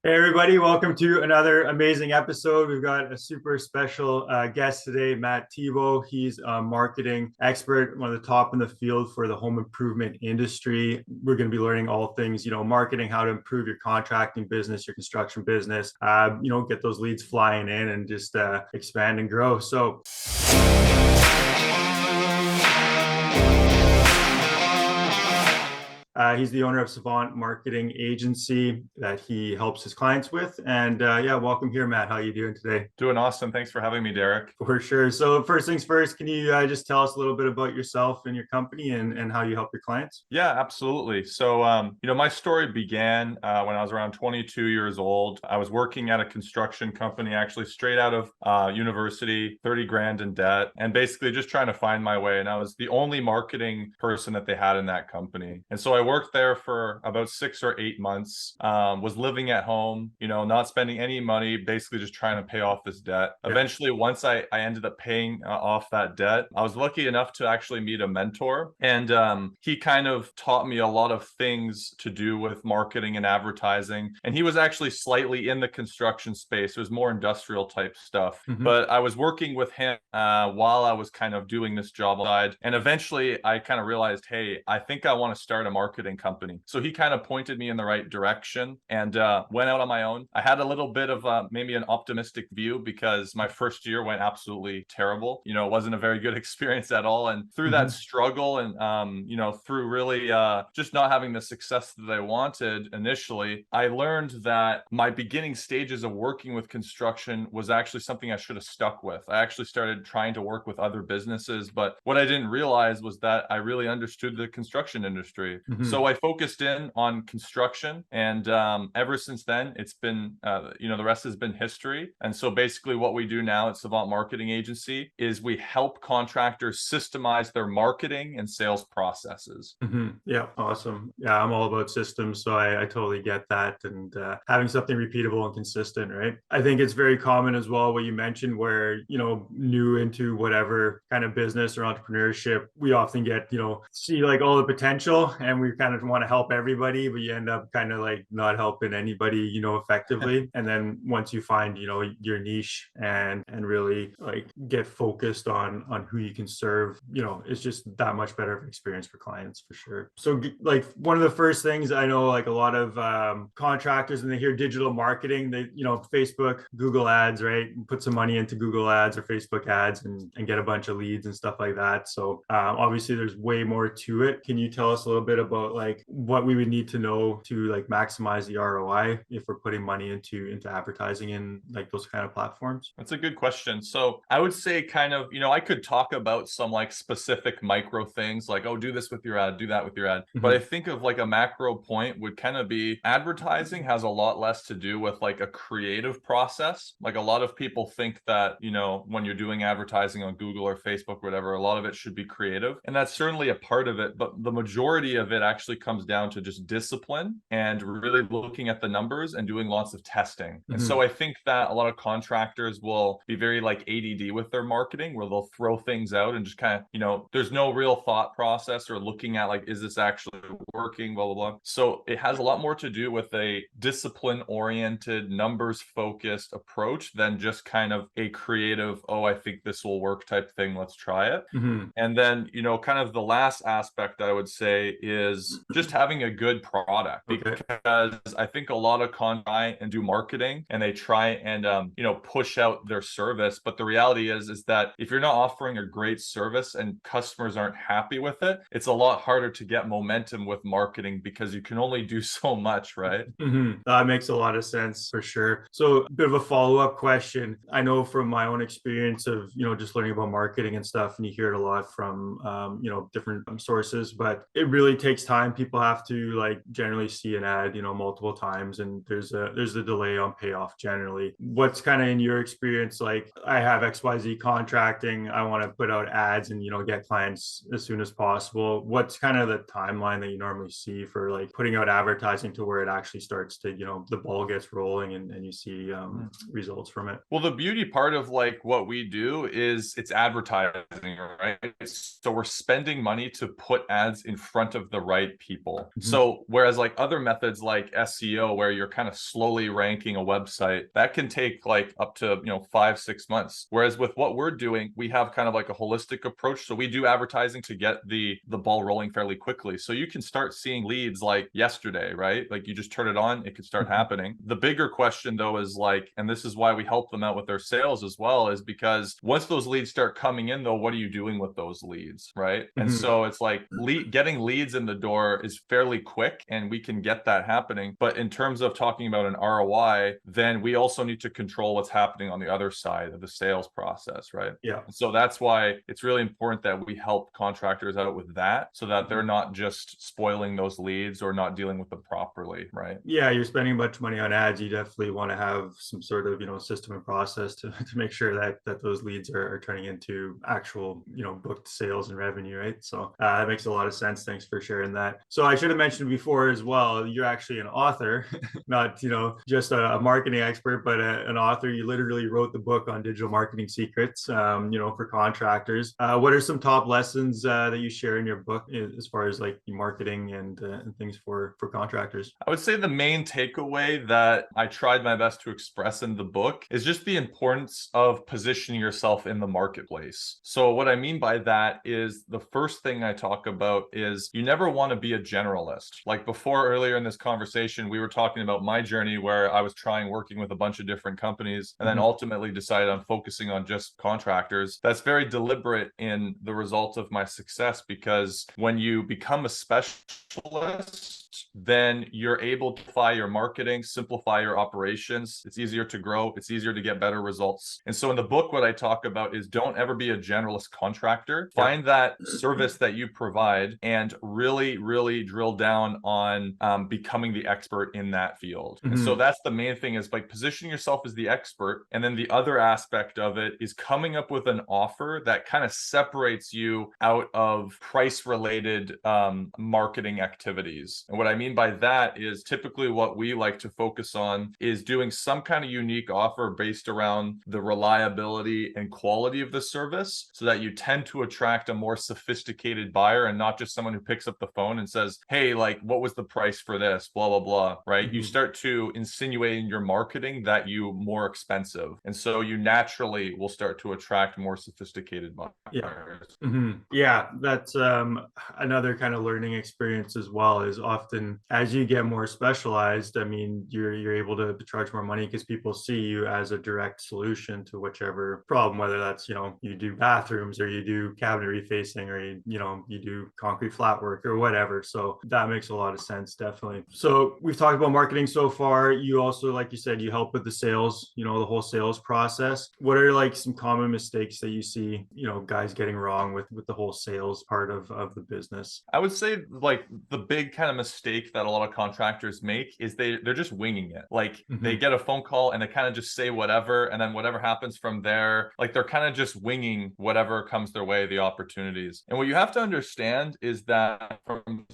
Hey everybody, welcome to another amazing episode. We've got a super special guest today, Matt Thibeau. He's a marketing expert, one of the top in the field for the home improvement industry. We're going to be learning all things, marketing, how to improve your contracting business, your construction business, get those leads flying in and just expand and grow. So he's the owner of Savant Marketing Agency that he helps his clients with. And yeah, welcome here, Matt. How are you doing today? Doing awesome. Thanks for having me, Derek. For sure. So first things first, can you just tell us a little bit about yourself and your company and how you help your clients? Yeah, absolutely. So, my story began when I was around 22 years old. I was working at a construction company, actually straight out of university, 30 grand in debt, and basically just trying to find my way. And I was the only marketing person that they had in that company. And so I worked there for about 6 or 8 months, was living at home, not spending any money, basically just trying to pay off this debt. Yeah. Eventually, once I ended up paying off that debt, I was lucky enough to actually meet a mentor. And he kind of taught me a lot of things to do with marketing and advertising. And he was actually slightly in the construction space. It was more industrial type stuff. Mm-hmm. But I was working with him while I was kind of doing this job on the side. And eventually I kind of realized, hey, I think I want to start a marketing company. So he kind of pointed me in the right direction and went out on my own. I had a little bit of maybe an optimistic view because my first year went absolutely terrible. It wasn't a very good experience at all. And through Mm-hmm. that struggle and, through really just not having the success that I wanted initially, I learned that my beginning stages of working with construction was actually something I should have stuck with. I actually started trying to work with other businesses, but what I didn't realize was that I really understood the construction industry. Mm-hmm. So I focused in on construction, and ever since then, it's been, the rest has been history. And so basically, what we do now at Savant Marketing Agency is we help contractors systemize their marketing and sales processes. Mm-hmm. Yeah, awesome. Yeah, I'm all about systems, so I totally get that. And having something repeatable and consistent, right? I think it's very common as well, what you mentioned, where, new into whatever kind of business or entrepreneurship, we often get, see like all the potential and we kind of want to help everybody, but you end up kind of like not helping anybody, effectively. And then once you find, your niche and really like get focused on who you can serve, it's just that much better of an experience for clients for sure. So like one of the first things I know, like a lot of contractors, and they hear digital marketing, they, Facebook, Google ads, right? Put some money into Google ads or Facebook ads and get a bunch of leads and stuff like that. So obviously there's way more to it. Can you tell us a little bit about like what we would need to know to like maximize the ROI if we're putting money into advertising in like those kind of platforms? That's a good question. So I would say kind of, I could talk about some like specific micro things like, oh, do this with your ad, do that with your ad. Mm-hmm. But I think of like a macro point would kind of be advertising has a lot less to do with like a creative process. Like a lot of people think that, when you're doing advertising on Google or Facebook, whatever, a lot of it should be creative. And that's certainly a part of it. But the majority of it actually comes down to just discipline and really looking at the numbers and doing lots of testing. Mm-hmm. And so I think that a lot of contractors will be very like ADD with their marketing, where they'll throw things out and just kind of, there's no real thought process or looking at like, is this actually working, blah, blah, blah. So it has a lot more to do with a discipline oriented, numbers focused approach than just kind of a creative, oh, I think this will work type thing. Let's try it. Mm-hmm. And then, kind of the last aspect I would say is just having a good product, Okay. because I think a lot of try and do marketing and they try and, push out their service. But the reality is that if you're not offering a great service and customers aren't happy with it, it's a lot harder to get momentum with marketing because you can only do so much, right? Mm-hmm. That makes a lot of sense for sure. So a bit of a follow-up question. I know from my own experience of, just learning about marketing and stuff, and you hear it a lot from, different sources, but it really takes time. People have to like generally see an ad, multiple times, and there's a delay on payoff generally. What's kind of in your experience, like I have XYZ contracting, I want to put out ads and, get clients as soon as possible. What's kind of the timeline that you normally see for like putting out advertising to where it actually starts to, the ball gets rolling and you see results from it? Well, the beauty part of like what we do is it's advertising, right? So we're spending money to put ads in front of the right right people. So whereas like other methods like SEO, where you're kind of slowly ranking a website, that can take like up to 5-6 months. Whereas with what we're doing, we have kind of like a holistic approach. So we do advertising to get the ball rolling fairly quickly. So you can start seeing leads like yesterday, right? Like you just turn it on, it could start happening. The bigger question though is like, and this is why we help them out with their sales as well, is because once those leads start coming in though, what are you doing with those leads, right? And so it's like getting leads in the door is fairly quick and we can get that happening. But in terms of talking about an ROI, then we also need to control what's happening on the other side of the sales process, right? Yeah. And so that's why it's really important that we help contractors out with that, so that they're not just spoiling those leads or not dealing with them properly, right? Yeah, you're spending a bunch of money on ads. You definitely want to have some sort of, system and process to make sure that those leads are turning into actual, booked sales and revenue, right? So that makes a lot of sense. Thanks for sharing that. So I should have mentioned before as well, you're actually an author, not, just a marketing expert, but an author. You literally wrote the book on digital marketing secrets, for contractors. What are some top lessons that you share in your book as far as like marketing and things for contractors? I would say the main takeaway that I tried my best to express in the book is just the importance of positioning yourself in the marketplace. So what I mean by that is the first thing I talk about is you never want to be a generalist. Like before, earlier in this conversation, we were talking about my journey where I was working with a bunch of different companies and then ultimately decided on focusing on just contractors. That's very deliberate in the result of my success, because when you become a specialist, then you're able to simplify your marketing, simplify your operations. It's easier to grow. It's easier to get better results. And so in the book, what I talk about is don't ever be a generalist contractor. Find that service that you provide and really, really drill down on becoming the expert in that field. And so that's the main thing, is like positioning yourself as the expert. And then the other aspect of it is coming up with an offer that kind of separates you out of price related marketing activities. And what I mean by that is typically what we like to focus on is doing some kind of unique offer based around the reliability and quality of the service, so that you tend to attract a more sophisticated buyer and not just someone who picks up the phone and says, hey, like, what was the price for this? Blah, blah, blah, right? You start to insinuate in your marketing that you more expensive. And so you naturally will start to attract more sophisticated buyers. Yeah, that's another kind of learning experience as well, is often as you get more specialized, I mean, you're able to charge more money because people see you as a direct solution to whichever problem, whether that's, you do bathrooms or you do cabinet refacing or you do concrete flat work or whatever. So that makes a lot of sense, definitely. So we've talked about marketing so far. You also, like you said, you help with the sales, the whole sales process. What are like some common mistakes that you see, guys getting wrong with the whole sales part of the business? I would say like the big kind of mistake that a lot of contractors make is they're just winging it. Like they get a phone call and they kind of just say whatever, and then whatever happens from there, like they're kind of just winging whatever comes their way, the opportunities. And what you have to understand is that from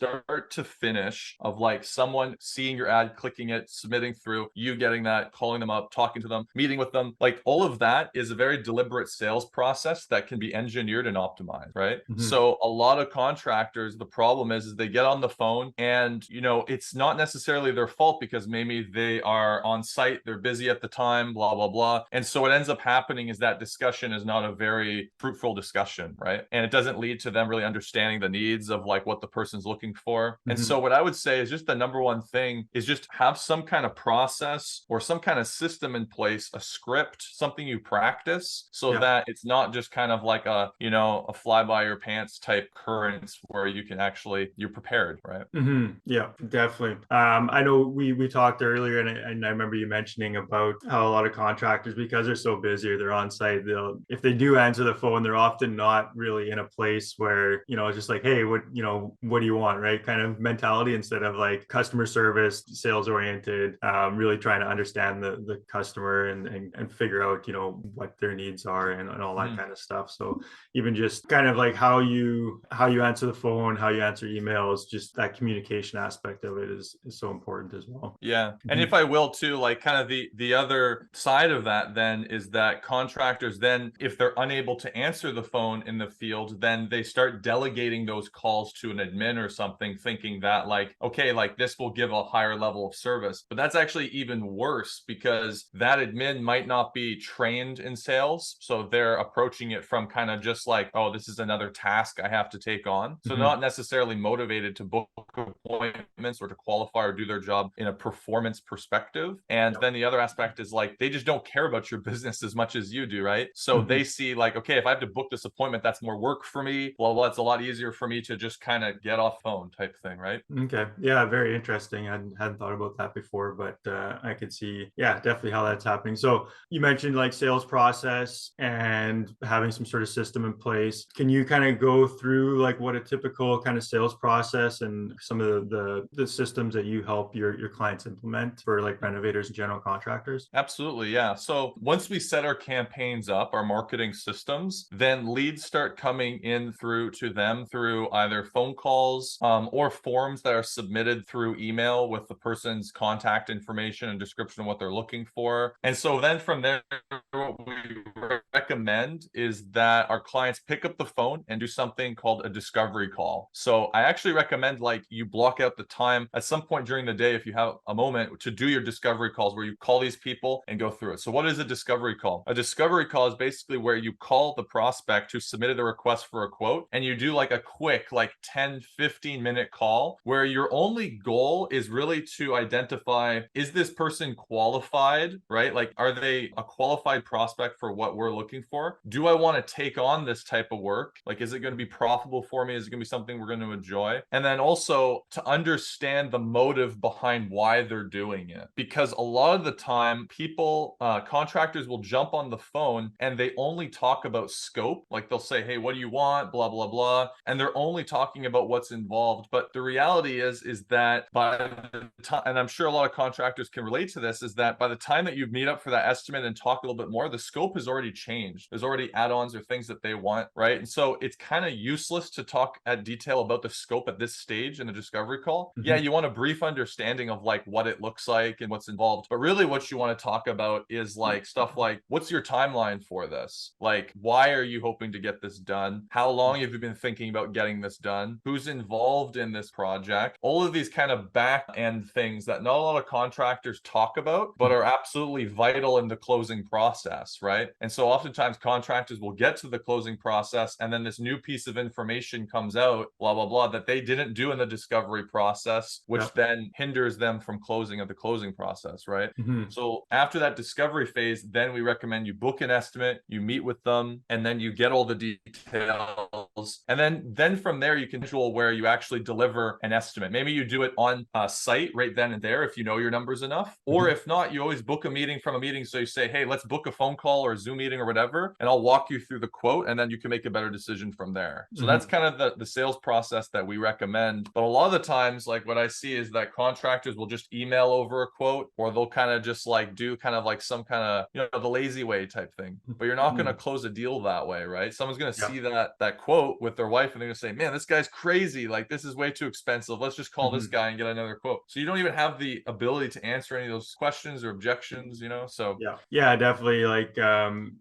start to finish of like someone seeing your ad, clicking it, submitting through, you getting that, calling them up, talking to them, meeting with them, like all of that is a very deliberate sales process that can be engineered and optimized, right? So a lot of contractors, the problem is they get on the phone and, it's not necessarily their fault, because maybe they are on site, they're busy at the time, blah, blah, blah. And so what ends up happening is that discussion is not a very fruitful discussion, right? And it doesn't lead to them really understanding the needs of like what the person's looking for. And so what I would say is just the number one thing is just have some kind of process or some kind of system in place, a script, something you practice, so that it's not just kind of like a fly by your pants type occurrence where you can actually, you're prepared, right? Yeah, definitely. I know we talked earlier, and I remember you mentioning about how a lot of contractors, because they're so busy or they're on site, if they do answer the phone, they're often not really in a place where, it's just like, hey, what do you want, right? Kind of mentality, instead of like customer service, sales oriented, really trying to understand the customer and figure out, what their needs are and all that kind of stuff. So even just kind of like how you answer the phone, how you answer emails, just that communication aspect of it is so important as well. Yeah. And if I will too, like kind of the other side of that then is that contractors then, if they're unable to answer the phone in the field, then they start delegating those calls to an admin or something something thinking that like, okay, like this will give a higher level of service. But that's actually even worse because that admin might not be trained in sales. So they're approaching it from kind of just like, oh, this is another task I have to take on. So not necessarily motivated to book appointments or to qualify or do their job in a performance perspective. And then the other aspect is like, they just don't care about your business as much as you do, right? So they see like, okay, if I have to book this appointment, that's more work for me. Well, it's a lot easier for me to just kind of get off phone type thing, right? Okay. Yeah, very interesting. I hadn't thought about that before, but I could see, yeah, definitely how that's happening. So you mentioned like sales process and having some sort of system in place. Can you kind of go through like what a typical kind of sales process and some of the systems that you help your clients implement for like renovators and general contractors? Absolutely, yeah. So once we set our campaigns up, our marketing systems, then leads start coming in through to them through either phone calls or forms that are submitted through email with the person's contact information and description of what they're looking for. And so then from there, what we recommend is that our clients pick up the phone and do something called a discovery call. So I actually recommend like you block out the time at some point during the day if you have a moment to do your discovery calls where you call these people and go through it. So what is a discovery call? A discovery call is basically where you call the prospect who submitted a request for a quote and you do like a quick like 10-15 minute call where your only goal is really to identify, is this person qualified, right? Like, are they a qualified prospect for what we're looking for? Do I want to take on this type of work? Like, is it going to be profitable for me? Is it going to be something we're going to enjoy? And then also to understand the motive behind why they're doing it. Because a lot of the time, people, contractors will jump on the phone and they only talk about scope. Like they'll say, hey, what do you want? Blah, blah, blah. And they're only talking about what's involved. But the reality is that by the time, and I'm sure a lot of contractors can relate to this, is that by the time that you meet up for that estimate and talk a little bit more, the scope has already changed. There's already add-ons or things that they want, right? And so it's kind of useless to talk at detail about the scope at this stage in the discovery call. Yeah, you want a brief understanding of like what it looks like and what's involved. But really what you want to talk about is like stuff like, what's your timeline for this? Like, why are you hoping to get this done? How long have you been thinking about getting this done? Who's involved in this project? All of these kind of back end things that not a lot of contractors talk about, but are absolutely vital in the closing process, right? And so oftentimes contractors will get to the closing process and then this new piece of information comes out, blah, blah, blah, that they didn't do in the discovery process, which then hinders them from closing of the closing process, right? So after that discovery phase, then we recommend you book an estimate, you meet with them, and then you get all the details. And then from there, you can schedule where you actually deliver an estimate. Maybe you do it on site right then and there if you know your numbers enough. Or if not, you always book a meeting from a meeting. So you say, hey, let's book a phone call or a Zoom meeting or whatever, and I'll walk you through the quote, and then you can make a better decision from there. So that's kind of the sales process that we recommend. But a lot of the times, like what I see is that contractors will just email over a quote, or they'll kind of just like do kind of like some kind of, you know, the lazy way type thing. But you're not going to close a deal that way, right? Someone's going to see that quote with their wife and they're going to say, man, this guy's crazy. Like, this is way too expensive. Let's just call this guy and get another quote. So you don't even have the ability to answer any of those questions or objections, you know? So yeah, definitely. Like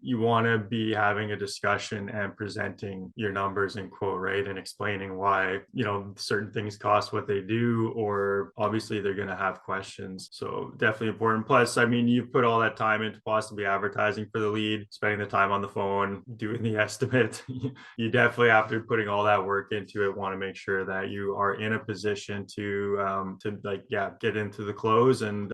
you want to be having a discussion and presenting your numbers in quote, right? And explaining why, you know, certain things cost what they do, or obviously they're going to have questions. So definitely important. Plus, I mean, you've put all that time into possibly advertising for the lead, spending the time on the phone, doing the estimate. You definitely, after putting all that work into it, want to make sure that you are in a position to like, get into the close and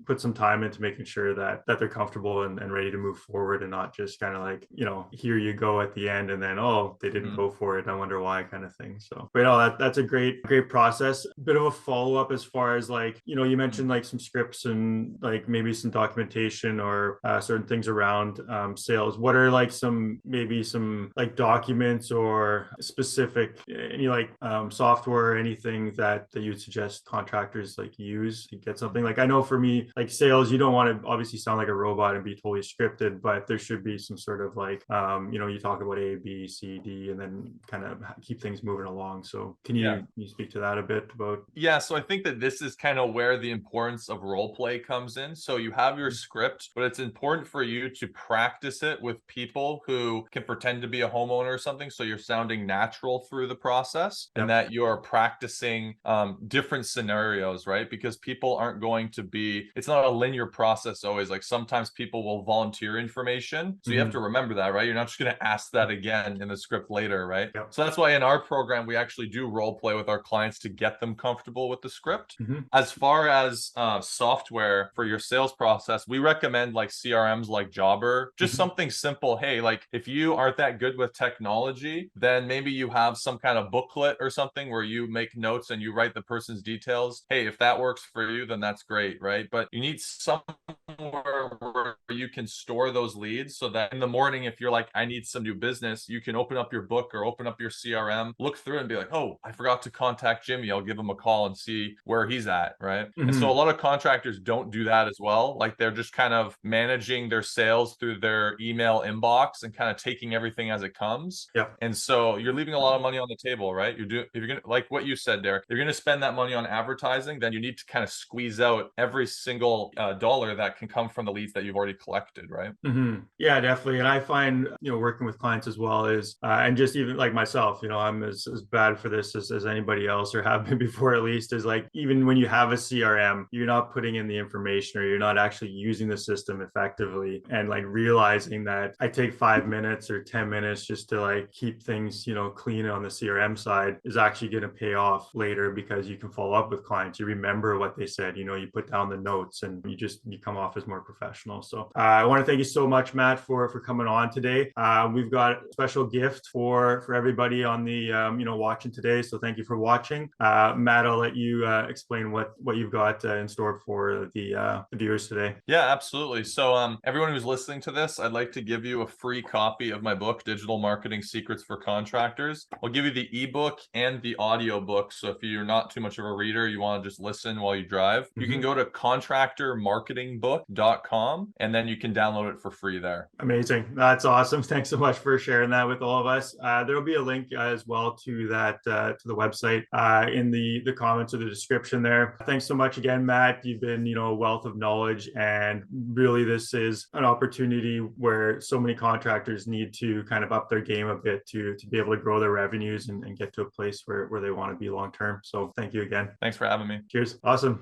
put some time into making sure that they're comfortable and ready to move forward, and not just kind of like, you know, here you go at the end and then, oh, they didn't go for it, I wonder why, kind of thing. So, but no, that's a great process. Bit of a follow-up as far as like, you know, you mentioned like some scripts and like maybe some documentation or certain things around sales. What are like maybe some like documents or specific any like software or anything that you'd suggest contractors like use to get something? Like, I know for me, like sales, you don't want to obviously sound like a robot and be totally scripted, but there should be some sort of like you know, you talk about A, B, C, D, and then kind of keep things moving along. So can you speak to that a bit about? Yeah, so I think that this is kind of where the importance of role play comes in. So you have your script, but it's important for you to practice it with people who can pretend to be a homeowner or something. something so you're sounding natural through the process, and Yep. that you're practicing different scenarios, right? Because people aren't going to be, it's not a linear process always. Like sometimes people will volunteer information. So you have to remember that, right? You're not just going to ask that again in the script later, right? Yep. So that's why in our program, we actually do role play with our clients to get them comfortable with the script. As far as software for your sales process, we recommend like CRMs like Jobber, just something simple. Hey, like if you aren't that good with technology, then maybe you have some kind of booklet or something where you make notes and you write the person's details. Hey, if that works for you, then that's great, right? But you need somewhere where you can store those leads so that in the morning, if you're like, I need some new business, you can open up your book or open up your CRM, look through and be like, oh, I forgot to contact Jimmy. I'll give him a call and see where he's at, right? And so a lot of contractors don't do that as well. Like they're just kind of managing their sales through their email inbox and kind of taking everything as it comes. Yeah. And so you're leaving a lot of money on the table, right? If you're gonna, like what you said, Derek, you're gonna spend that money on advertising, then you need to kind of squeeze out every single dollar that can come from the leads that you've already collected, right? Yeah, definitely. And I find, working with clients as well is, and just even like myself, I'm as bad for this as anybody else, or have been before at least, is like, even when you have a CRM, you're not putting in the information, or you're not actually using the system effectively, and like realizing that I take 5 minutes or 10 minutes just to like keep things, clean on the CRM side is actually going to pay off later, because you can follow up with clients. You remember what they said, you put down the notes, and you come off as more professional. So I want to thank you so much, Matt, for coming on today. We've got a special gift for everybody on the watching today. So thank you for watching. Matt, I'll let you explain what you've got in store for the viewers today. Yeah, absolutely. So everyone who's listening to this, I'd like to give you a free copy of my book, Digital Marketing Secrets for Contractors. I'll give you the ebook and the audio book. So if you're not too much of a reader, you want to just listen while you drive, you can go to contractormarketingbook.com, and then you can download it for free there. Amazing. That's awesome. Thanks so much for sharing that with all of us. There will be a link as well to that, to the website in the comments or the description there. Thanks so much again, Matt. You've been, a wealth of knowledge, and really this is an opportunity where so many contractors need to kind of up their game a bit to be able to grow their revenues and get to a place where they want to be long term. So thank you again. Thanks for having me. Cheers. Awesome.